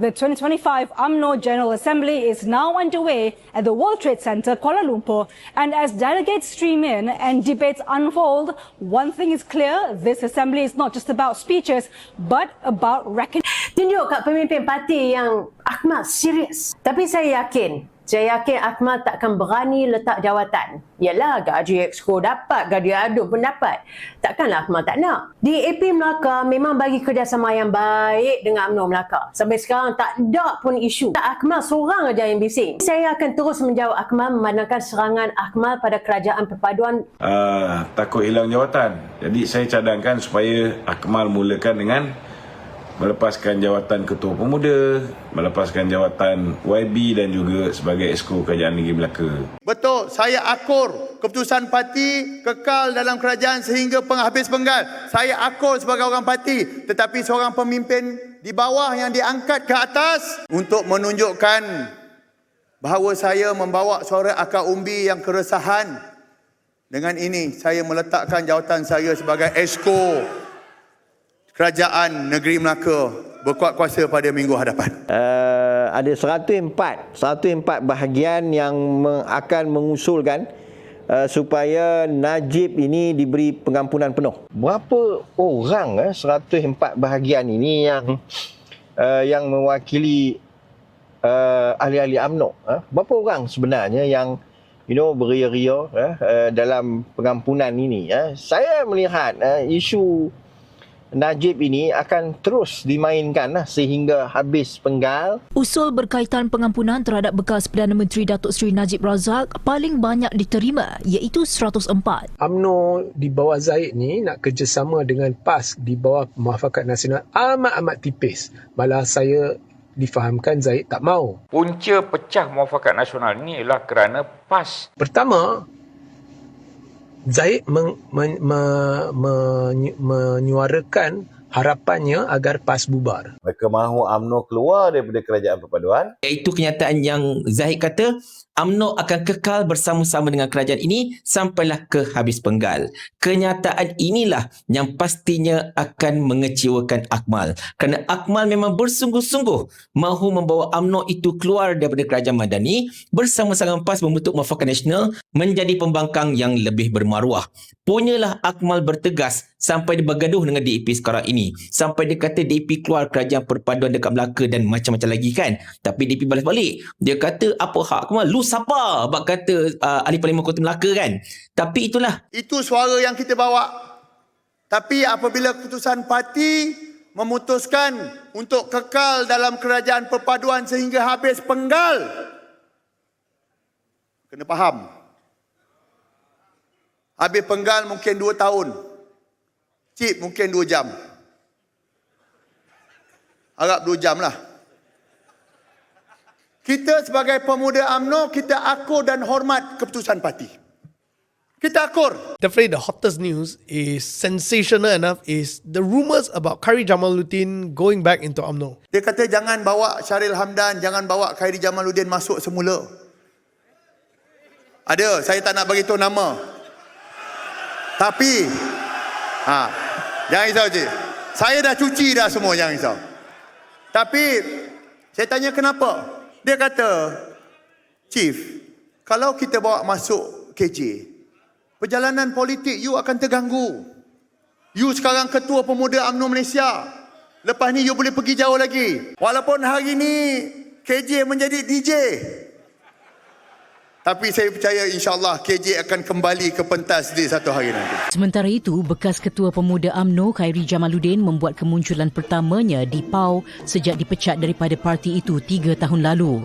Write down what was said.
The 2025 UMNO General Assembly is now underway at the World Trade Center, Kuala Lumpur. And as delegates stream in and debates unfold, one thing is clear, this assembly is not just about speeches, but about recognition. Tunjuk kat pemimpin parti yang Akmal serius. Tapi saya yakin Akmal takkan berani letak jawatan. Yalah, gaji Exco dapat, gaji Adu pun dapat. Takkanlah Akmal tak nak. DAP Melaka memang bagi kerjasama yang baik dengan UMNO Melaka. Sampai sekarang tak ada pun isu. Tak Akmal seorang aja yang bising. Saya akan terus menjawab Akmal memandangkan serangan Akmal pada kerajaan perpaduan. Takut hilang jawatan. Jadi saya cadangkan supaya Akmal mulakan dengan melepaskan jawatan Ketua Pemuda, melepaskan jawatan YB dan juga sebagai Exco Kerajaan Negeri Melaka. Betul, saya akur keputusan parti kekal dalam kerajaan sehingga habis penggal. Saya akur sebagai orang parti, tetapi seorang pemimpin di bawah yang diangkat ke atas untuk menunjukkan bahawa saya membawa suara akar umbi yang keresahan. Dengan ini, saya meletakkan jawatan saya sebagai Exco Kerajaan Negeri Melaka berkuat kuasa pada minggu hadapan. Ada 104 bahagian yang akan mengusulkan supaya Najib ini diberi pengampunan penuh. Berapa orang 104 bahagian ini yang mewakili ahli-ahli UMNO? Berapa orang sebenarnya yang beria-ria dalam pengampunan ini? Saya melihat isu Najib ini akan terus dimainkan sehingga habis penggal. Usul berkaitan pengampunan terhadap bekas Perdana Menteri Datuk Seri Najib Razak paling banyak diterima iaitu 104. UMNO di bawah Zahid ni nak kerjasama dengan PAS di bawah Muafakat Nasional amat tipis. Malah saya difahamkan Zahid tak mau. Punca pecah Muafakat Nasional ini ialah kerana PAS. Pertama, Zahid menyuarakan harapannya agar PAS bubar. Mereka mahu UMNO keluar daripada kerajaan perpaduan. Itu kenyataan yang Zahid kata, UMNO akan kekal bersama-sama dengan kerajaan ini sampailah ke habis penggal. Kenyataan inilah yang pastinya akan mengecewakan Akmal. Kerana Akmal memang bersungguh-sungguh mahu membawa UMNO itu keluar daripada kerajaan madani bersama-sama PAS membentuk Muafakat Nasional menjadi pembangkang yang lebih bermaruah. Punyalah Akmal bertegas sampai dia bergaduh dengan DAP sekarang ini. Sampai dia kata DAP keluar kerajaan perpaduan dekat Melaka dan macam-macam lagi kan. Tapi DAP balas balik. Dia kata apa hak Akmal? Lu siapa? Bak kata ahli Parlimen Kota Melaka kan. Tapi itulah. Itu suara yang kita bawa. Tapi apabila keputusan parti memutuskan untuk kekal dalam kerajaan perpaduan sehingga habis penggal, kena faham. Habis penggal mungkin 2 tahun. Cip mungkin 2 jam. Harap 2 jam lah. Kita sebagai pemuda UMNO, kita akur dan hormat keputusan parti. Kita akur. Definitely the hottest news is sensational enough is the rumours about Khairi Jamaluddin going back into UMNO. Dia kata jangan bawa Syaril Hamdan, jangan bawa Khairi Jamaluddin masuk semula. Ada, saya tak nak beritahu nama. Tapi, jangan risau cik. Saya dah cuci dah semua, jangan risau. Tapi, saya tanya kenapa? Dia kata, Chief, kalau kita bawa masuk KJ, perjalanan politik you akan terganggu. You sekarang Ketua Pemuda UMNO Malaysia. Lepas ni you boleh pergi jauh lagi. Walaupun hari ni KJ menjadi DJ. Tapi saya percaya insyaAllah KJ akan kembali ke pentas di satu hari nanti. Sementara itu, bekas Ketua Pemuda UMNO Khairi Jamaluddin membuat kemunculan pertamanya di PAU sejak dipecat daripada parti itu 3 tahun lalu.